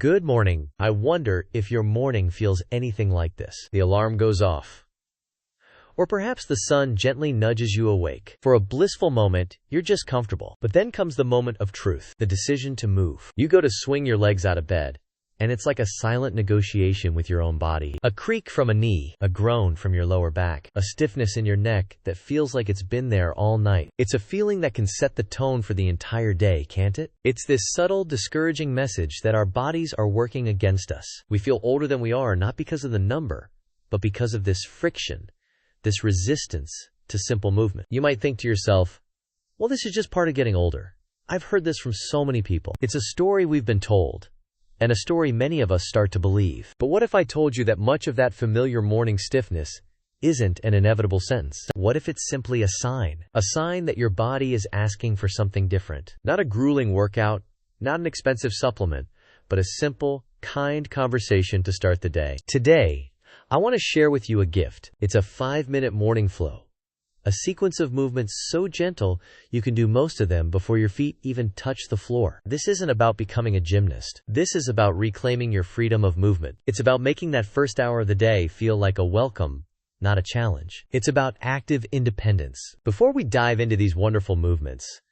Good morning. I wonder if your morning feels anything like this. The alarm goes off. Or perhaps the sun gently nudges you awake. For a blissful moment, you're just comfortable. But then comes the moment of truth, the decision to move. You go to swing your legs out of bed, and it's like a silent negotiation with your own body. A creak from a knee, a groan from your lower back, a stiffness in your neck that feels like it's been there all night. It's a feeling that can set the tone for the entire day, can't it? It's this subtle, discouraging message that our bodies are working against us. We feel older than we are, not because of the number, but because of this friction, this resistance to simple movement. You might think to yourself, well, this is just part of getting older. I've heard this from so many people. It's a story we've been told, and a story many of us start to believe. But what if I told you that much of that familiar morning stiffness isn't an inevitable sentence? What if it's simply a sign that your body is asking for something different? Not a grueling workout, not an expensive supplement, but a simple, kind conversation to start the day. Today, I want to share with you a gift. It's a 5-minute morning flow. A sequence of movements so gentle you can do most of them before your feet even touch the floor. This isn't about becoming a gymnast. This is about reclaiming your freedom of movement. It's about making that first hour of the day feel like a welcome, not a challenge. It's about active independence. Before we dive into these wonderful movements,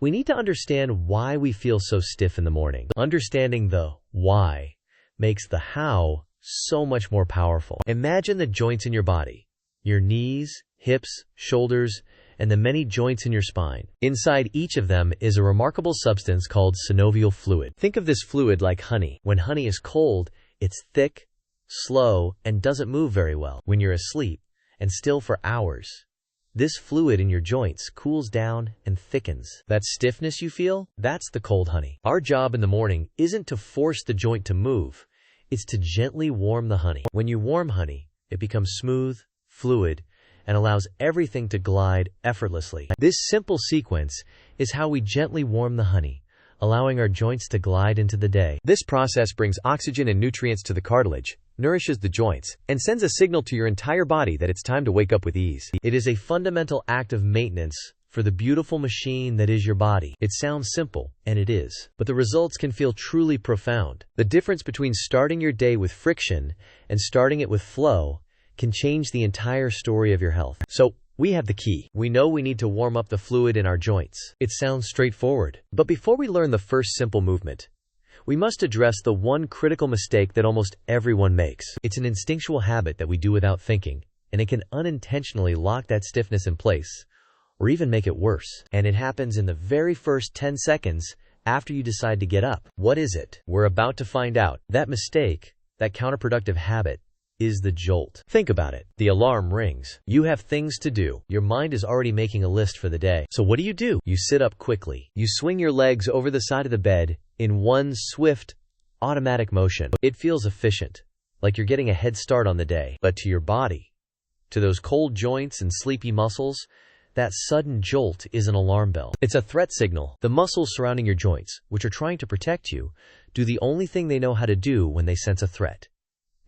we need to understand why we feel so stiff in the morning. Understanding the why makes the how so much more powerful. Imagine the joints in your body, your knees, hips, shoulders, and the many joints in your spine. Inside each of them is a remarkable substance called synovial fluid. Think of this fluid like honey. When honey is cold, it's thick, slow, and doesn't move very well. When you're asleep and still for hours, this fluid in your joints cools down and thickens. That stiffness you feel, that's the cold honey. Our job in the morning isn't to force the joint to move. It's to gently warm the honey. When you warm honey, it becomes smooth, fluid, and allows everything to glide effortlessly. This simple sequence is how we gently warm the honey, allowing our joints to glide into the day. This process brings oxygen and nutrients to the cartilage, nourishes the joints, and sends a signal to your entire body that it's time to wake up with ease. It is a fundamental act of maintenance for the beautiful machine that is your body. It sounds simple, and it is, but the results can feel truly profound. The difference between starting your day with friction and starting it with flow can change the entire story of your health. So, we have the key. We know we need to warm up the fluid in our joints. It sounds straightforward. But before we learn the first simple movement, we must address the one critical mistake that almost everyone makes. It's an instinctual habit that we do without thinking, and it can unintentionally lock that stiffness in place, or even make it worse. And it happens in the very first 10 seconds after you decide to get up. What is it? We're about to find out. That mistake, that counterproductive habit, is the jolt. Think about it. The alarm rings. You have things to do. Your mind is already making a list for the day. So what do? You sit up quickly. You swing your legs over the side of the bed in one swift, automatic motion. It feels efficient, like you're getting a head start on the day. But to your body, to those cold joints and sleepy muscles, that sudden jolt is an alarm bell. It's a threat signal. The muscles surrounding your joints, which are trying to protect you, do the only thing they know how to do when they sense a threat.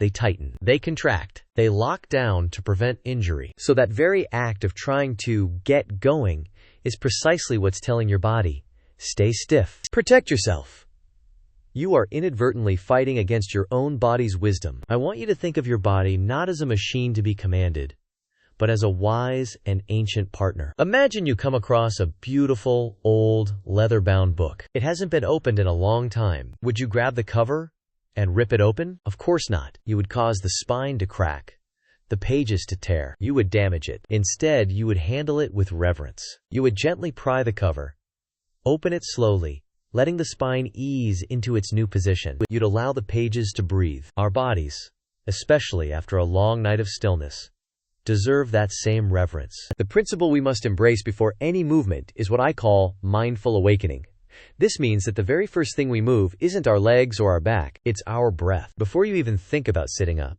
They tighten, they contract, they lock down to prevent injury. So that very act of trying to get going is precisely what's telling your body, stay stiff. Protect yourself. You are inadvertently fighting against your own body's wisdom. I want you to think of your body not as a machine to be commanded, but as a wise and ancient partner. Imagine you come across a beautiful, old, leather-bound book. It hasn't been opened in a long time. Would you grab the cover and rip it open? Of course not. You would cause the spine to crack, the pages to tear. You would damage it. Instead, you would handle it with reverence. You would gently pry the cover, open it slowly, letting the spine ease into its new position. You'd allow the pages to breathe. Our bodies, especially after a long night of stillness, deserve that same reverence. The principle we must embrace before any movement is what I call mindful awakening. This means that the very first thing we move isn't our legs or our back, it's our breath. Before you even think about sitting up,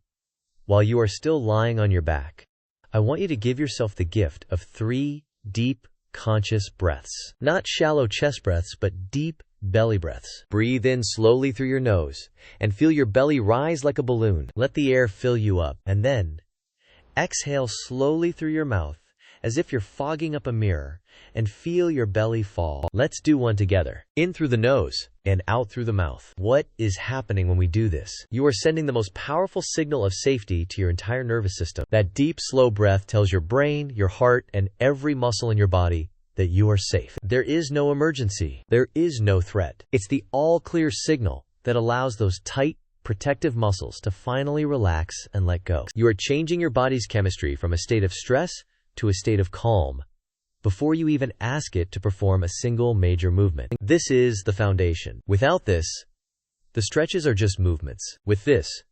while you are still lying on your back, I want you to give yourself the gift of 3 deep, conscious breaths. Not shallow chest breaths, but deep belly breaths. Breathe in slowly through your nose and feel your belly rise like a balloon. Let the air fill you up, and then exhale slowly through your mouth as if you're fogging up a mirror, and feel your belly fall. Let's do one together. In through the nose and out through the mouth. What is happening when we do this? You are sending the most powerful signal of safety to your entire nervous system. That deep, slow breath tells your brain, your heart, and every muscle in your body that you are safe. There is no emergency. There is no threat. It's the all-clear signal that allows those tight, protective muscles to finally relax and let go. You are changing your body's chemistry from a state of stress to a state of calm before you even ask it to perform a single major movement. This is the foundation. Without this, the stretches are just movements. With this,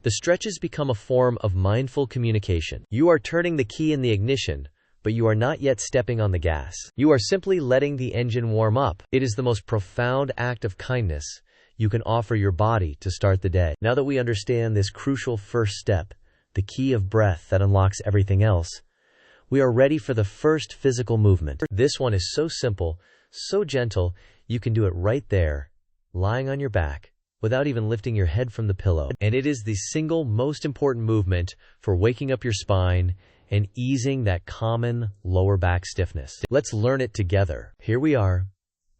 the stretches become a form of mindful communication. You are turning the key in the ignition, but you are not yet stepping on the gas. You are simply letting the engine warm up. It is the most profound act of kindness you can offer your body to start the day. Now that we understand this crucial first step, the key of breath that unlocks everything else, we are ready for the first physical movement. This one is so simple, so gentle, you can do it right there, lying on your back, without even lifting your head from the pillow. And it is the single most important movement for waking up your spine and easing that common lower back stiffness. Let's learn it together. Here we are,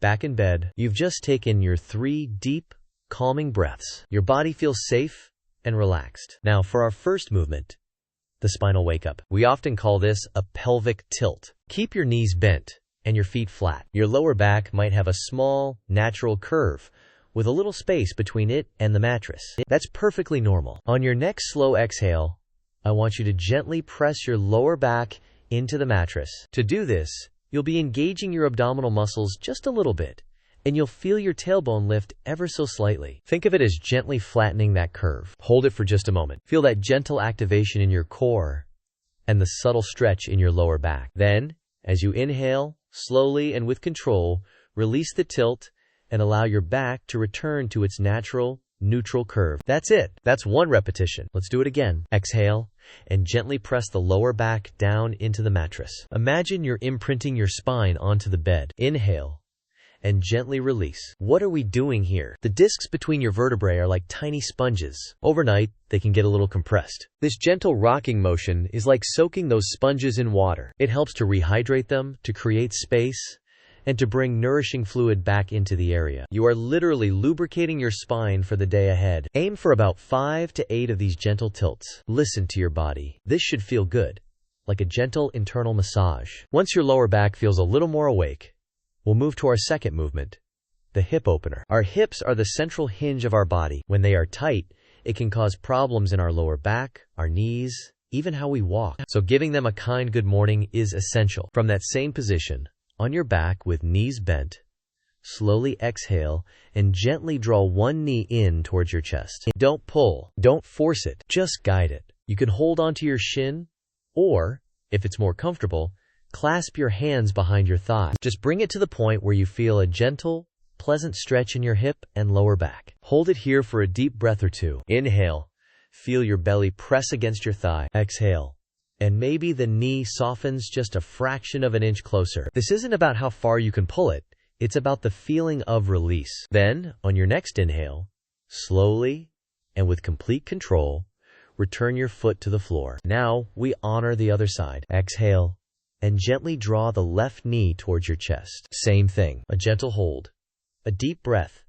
back in bed. You've just taken your 3 deep, calming breaths. Your body feels safe and relaxed. Now for our first movement, the spinal wake-up. We often call this a pelvic tilt. Keep your knees bent and your feet flat. Your lower back might have a small, natural curve with a little space between it and the mattress. That's perfectly normal. On your next slow exhale, I want you to gently press your lower back into the mattress. To do this, you'll be engaging your abdominal muscles just a little bit, and you'll feel your tailbone lift ever so slightly. Think of it as gently flattening that curve. Hold it for just a moment. Feel that gentle activation in your core and the subtle stretch in your lower back. Then, as you inhale, slowly and with control, release the tilt and allow your back to return to its natural, neutral curve. That's it. That's one repetition. Let's do it again. Exhale and gently press the lower back down into the mattress. Imagine you're imprinting your spine onto the bed. Inhale and gently release. What are we doing here? The discs between your vertebrae are like tiny sponges. Overnight, they can get a little compressed. This gentle rocking motion is like soaking those sponges in water. It helps to rehydrate them, to create space, and to bring nourishing fluid back into the area. You are literally lubricating your spine for the day ahead. Aim for about 5 to 8 of these gentle tilts. Listen to your body. This should feel good, like a gentle internal massage. Once your lower back feels a little more awake, we'll move to our second movement, the hip opener. Our hips are the central hinge of our body. When they are tight, it can cause problems in our lower back, our knees, even how we walk. So giving them a kind good morning is essential. From that same position, on your back with knees bent, slowly exhale and gently draw one knee in towards your chest. Don't pull, don't force it, just guide it. You can hold onto your shin, or, if it's more comfortable, clasp your hands behind your thigh. Just bring it to the point where you feel a gentle, pleasant stretch in your hip and lower back. Hold it here for a deep breath or two. Inhale, feel your belly press against your thigh. Exhale, and maybe the knee softens just a fraction of an inch closer. This isn't about how far you can pull it, it's about the feeling of release. Then, on your next inhale, slowly and with complete control, return your foot to the floor. Now, we honor the other side. Exhale, and gently draw the left knee towards your chest. Same thing, a gentle hold, a deep breath,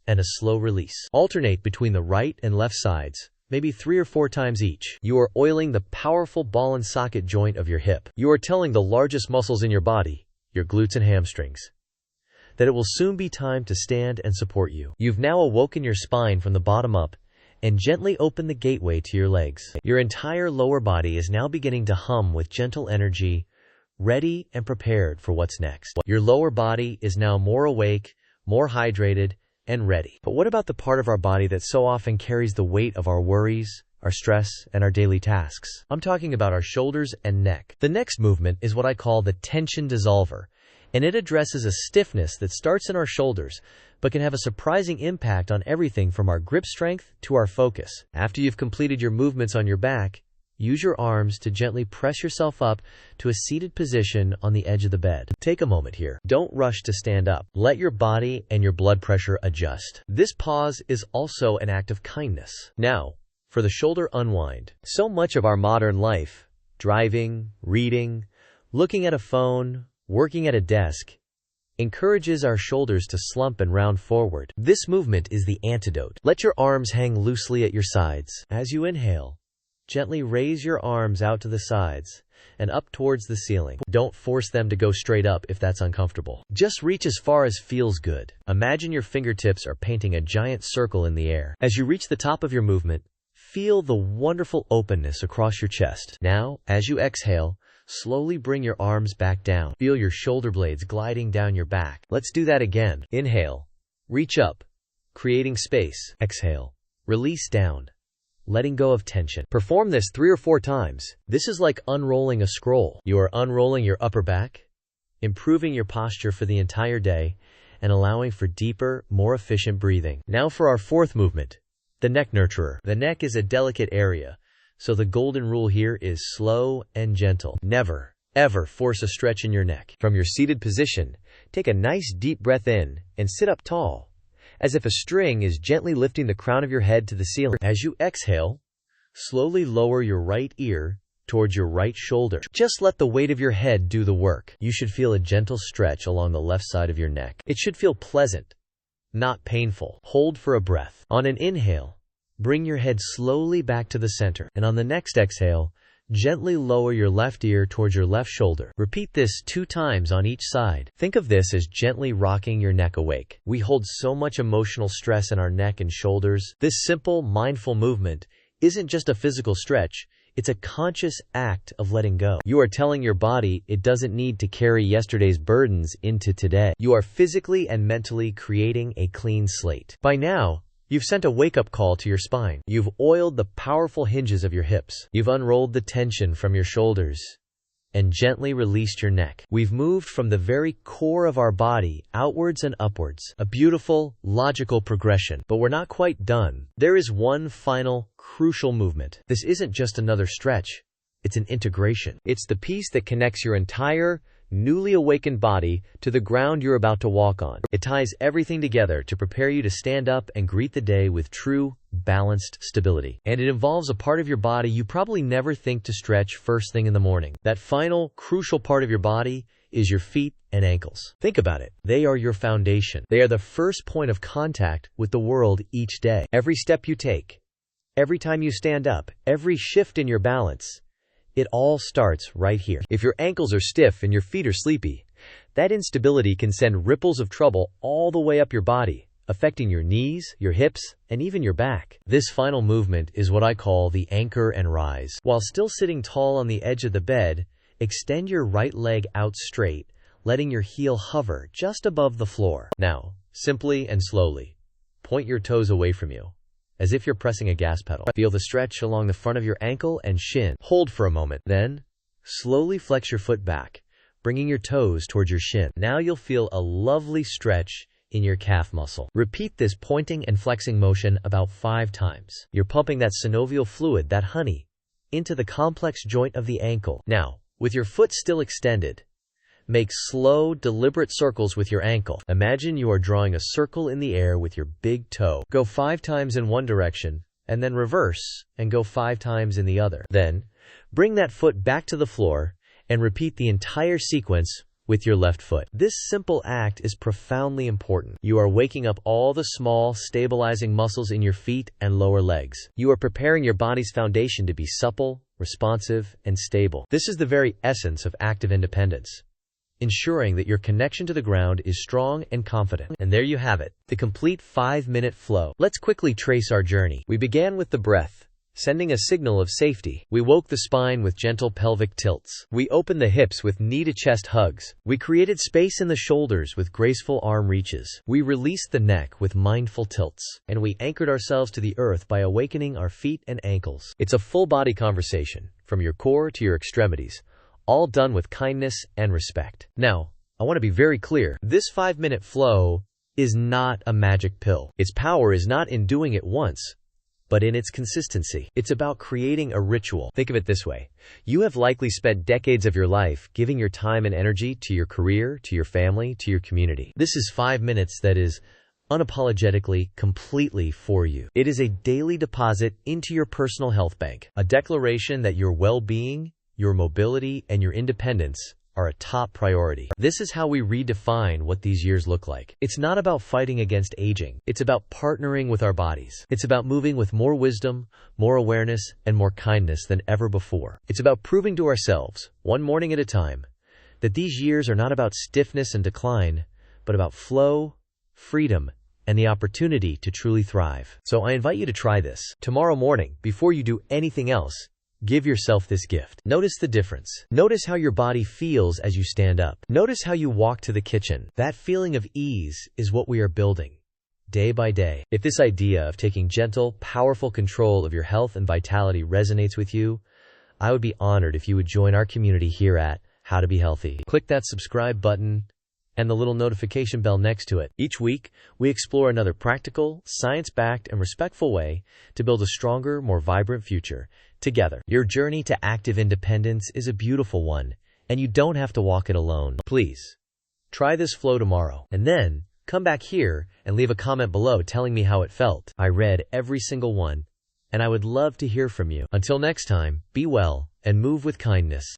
and a slow release. Alternate between the right and left sides, maybe 3 or 4 times each. You are oiling the powerful ball and socket joint of your hip. You are telling the largest muscles in your body, your glutes and hamstrings, that it will soon be time to stand and support you. You've now awoken your spine from the bottom up and gently open the gateway to your legs. Your entire lower body is now beginning to hum with gentle energy, ready and prepared for what's next. Your lower body is now more awake, more hydrated, and ready. But what about the part of our body that so often carries the weight of our worries, our stress, and our daily tasks? I'm talking about our shoulders and neck. The next movement is what I call the tension dissolver, and it addresses a stiffness that starts in our shoulders, but can have a surprising impact on everything from our grip strength to our focus. After you've completed your movements on your back, use your arms to gently press yourself up to a seated position on the edge of the bed. Take a moment here. Don't rush to stand up. Let your body and your blood pressure adjust. This pause is also an act of kindness. Now, for the shoulder unwind. So much of our modern life, driving, reading, Looking at a phone, working at a desk, encourages our shoulders to slump and round forward. This movement is the antidote. Let your arms hang loosely at your sides. As you inhale, gently raise your arms out to the sides and up towards the ceiling. Don't force them to go straight up if that's uncomfortable. Just reach as far as feels good. Imagine your fingertips are painting a giant circle in the air. As you reach the top of your movement, feel the wonderful openness across your chest. Now, as you exhale, slowly bring your arms back down. Feel your shoulder blades gliding down your back. Let's do that again. Inhale, reach up, creating space. Exhale, release down, letting go of tension. Perform this 3 or 4 times. This is like unrolling a scroll. You are unrolling your upper back, improving your posture for the entire day, and allowing for deeper, more efficient breathing. Now for our 4th movement, the neck nurturer. The neck is a delicate area, so the golden rule here is slow and gentle. Never, ever force a stretch in your neck. From your seated position, take a nice deep breath in and sit up tall, as if a string is gently lifting the crown of your head to the ceiling. As you exhale, slowly lower your right ear towards your right shoulder. Just let the weight of your head do the work. You should feel a gentle stretch along the left side of your neck. It should feel pleasant, not painful. Hold for a breath. On an inhale, bring your head slowly back to the center, and on the next exhale, gently lower your left ear towards your left shoulder. Repeat this 2 times on each side. Think of this as gently rocking your neck awake. We hold so much emotional stress in our neck and shoulders. This simple, mindful movement isn't just a physical stretch, it's a conscious act of letting go. You are telling your body it doesn't need to carry yesterday's burdens into today. You are physically and mentally creating a clean slate. By now, you've sent a wake-up call to your spine. You've oiled the powerful hinges of your hips. You've unrolled the tension from your shoulders and gently released your neck. We've moved from the very core of our body outwards and upwards. A beautiful, logical progression. But we're not quite done. There is one final, crucial movement. This isn't just another stretch. It's an integration. It's the piece that connects your entire, newly awakened body to the ground you're about to walk on. It ties everything together to prepare you to stand up and greet the day with true, balanced stability. And it involves a part of your body you probably never think to stretch first thing in the morning. That final, crucial part of your body is your feet and ankles. Think about it. They are your foundation. They are the first point of contact with the world each day. Every step you take, every time you stand up, every shift in your balance, it all starts right here. If your ankles are stiff and your feet are sleepy, that instability can send ripples of trouble all the way up your body, affecting your knees, your hips, and even your back. This final movement is what I call the anchor and rise. While still sitting tall on the edge of the bed, extend your right leg out straight, letting your heel hover just above the floor. Now, simply and slowly, point your toes away from you, as if you're pressing a gas pedal. Feel the stretch along the front of your ankle and shin. Hold for a moment. Then, slowly flex your foot back, bringing your toes towards your shin. Now you'll feel a lovely stretch in your calf muscle. Repeat this pointing and flexing motion about 5 times. You're pumping that synovial fluid, that honey, into the complex joint of the ankle. Now, with your foot still extended, make slow, deliberate circles with your ankle. Imagine you are drawing a circle in the air with your big toe. Go 5 times in one direction, and then reverse, and go 5 times in the other. Then, bring that foot back to the floor, and repeat the entire sequence with your left foot. This simple act is profoundly important. You are waking up all the small, stabilizing muscles in your feet and lower legs. You are preparing your body's foundation to be supple, responsive, and stable. This is the very essence of active independence, ensuring that your connection to the ground is strong and confident. And there you have it, the complete 5-minute flow. Let's quickly trace our journey. We began with the breath, sending a signal of safety. We woke the spine with gentle pelvic tilts. We opened the hips with knee-to-chest hugs. We created space in the shoulders with graceful arm reaches. We released the neck with mindful tilts. And we anchored ourselves to the earth by awakening our feet and ankles. It's a full-body conversation, from your core to your extremities, all done with kindness and respect. Now, I want to be very clear. This 5-minute flow is not a magic pill. Its power is not in doing it once, but in its consistency. It's about creating a ritual. Think of it this way. You have likely spent decades of your life giving your time and energy to your career, to your family, to your community. This is 5 minutes that is unapologetically, completely for you. It is a daily deposit into your personal health bank, a declaration that your well-being, your mobility, and your independence are a top priority. This is how we redefine what these years look like. It's not about fighting against aging. It's about partnering with our bodies. It's about moving with more wisdom, more awareness, and more kindness than ever before. It's about proving to ourselves, one morning at a time, that these years are not about stiffness and decline, but about flow, freedom, and the opportunity to truly thrive. So I invite you to try this. Tomorrow morning, before you do anything else, give yourself this gift. Notice the difference. Notice how your body feels as you stand up. Notice how you walk to the kitchen. That feeling of ease is what we are building, day by day. If this idea of taking gentle, powerful control of your health and vitality resonates with you, I would be honored if you would join our community here at How to Be Healthy. Click that subscribe button and the little notification bell next to it. Each week, we explore another practical, science-backed, and respectful way to build a stronger, more vibrant future together. Your journey to active independence is a beautiful one, and you don't have to walk it alone. Please, try this flow tomorrow, and then come back here and leave a comment below telling me how it felt. I read every single one, and I would love to hear from you. Until next time, be well and move with kindness.